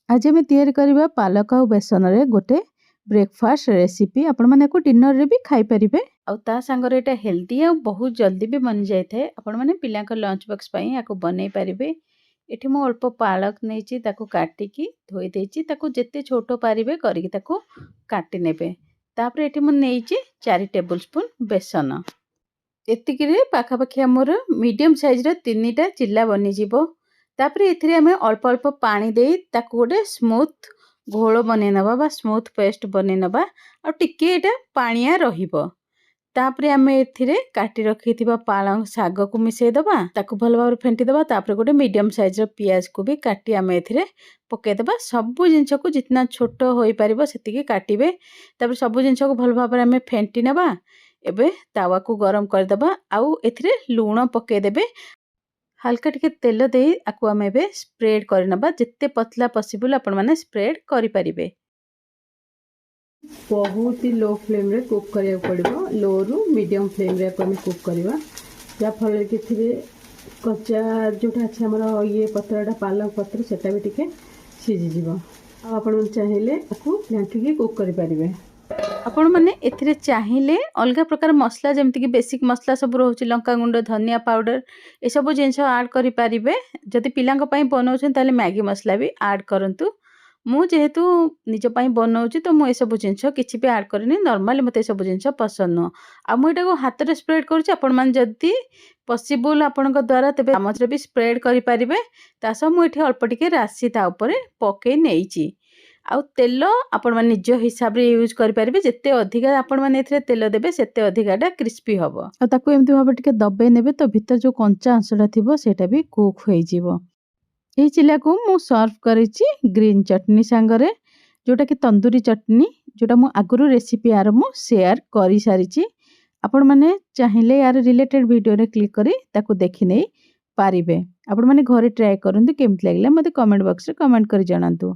आज आम तैयारी करवा पालक आ बेसन रे गोटे ब्रेकफास्ट रेसिपी आपण माने को डिनर रे भी खाई परिबे आ ता संगर एटा हेल्दी आ बहुत जल्दी भी बन जाय थे। आपण माने पिला का लंच बॉक्स पई याको बनै परिबे। एठी मो अल्प पालक नैची ताको काटी की धोई देची ताको जत्ते छोटो पारिबे करिक ताको काटी नेबे। तापर एठी मो नैची 4 टेबल स्पून बेसन एतिकी रे पाखा पाखी हमर मीडियम साइज रे 3टा चिल्ला बनि जिवो। तापर एथिरे हमें अल्प अल्प पानी दे ताको गोटे स्मूथ घोल बनै नबा बा स्मूथ पेस्ट बनै नबा आ टिके एटा पानिया रहिबो। तापर हमें एथिरे काटी रखिथिबा पालंग साग को मिसै दबा ताको भल भाबरे फेंटी दबा। तापर गोटे मीडियम साइज रो प्याज को भी काटी हमें एथिरे पके दबा। सब जिंस को जितना छोटो होई परिबो सेतिकी काटिबे। तापर सब जिंस को भल भाबरे हमें फेंटी नबा। एबे तावा को गरम कर दबा आउ एथिरे लूण पके देबे। हल्का टिके तेल दे आकु आमे बे स्प्रेड करनबा जिते पतला पॉसिबल आपण माने स्प्रेड करि परिबे। बहुत ही लो फ्लेम रे कुक करिया पड़िबो। लो रु मीडियम फ्लेम रे आकु आमे कुक करबा जा फल के थिरे कच्चा जोटा अच्छा हमर ये पत्रटा पालक पत्र सेटा भी टिके सिझि जिवो। आपण चाहिले आकु ढांकी के कुक करि परिबे। आपण माने एथिरे चाहिले अलग प्रकार मसला जेमति कि बेसिक मसला सब रहउची लंका गुंड धनिया पाउडर ए सब जिंस ऐड करि परिबे। जदि पिलांक पई बनौछन ताले मैगी मसला भी ऐड करंतु। मु जेहेतु निज पई बनौची तो मु ए सब जिंस किछि भी ऐड करनी। नॉर्मली मते सब जिंस पसंद न आ मु एटा को हाथ रे स्प्रेड करूची। आपण मान जदि पॉसिबल आपनक द्वारा तबे चामच रे भी स्प्रेड करि परिबे। तास मु एठी अल्प टिके राशि ता ऊपर पके नेइची। आउ तेल आपण माने निज हिसाब रे यूज करि परिबे। जत्ते अधिका आपण माने एथिरे तेल देबे सेते अधिकाटा क्रिस्पी हबो। आ ताको एमति भाबे टिके दबे नेबे तो भीतर जो कंचा अंशटा थिबो सेटा भी कुक होई जिवो। एही चिला को मु सर्व करिची ग्रीन चटनी संगरे जोटा कि तंदूरी चटनी जोटा मु आगुरु रेसिपी आर मु शेयर करि सारिची। आपण माने चाहिले यार रिलेटेड वीडियो रे क्लिक करी ताको देखि नै पारिबे। आपण माने घरे ट्राई करंतु केमति लागला मते कमेंट बॉक्स रे कमेंट करि जणांतु।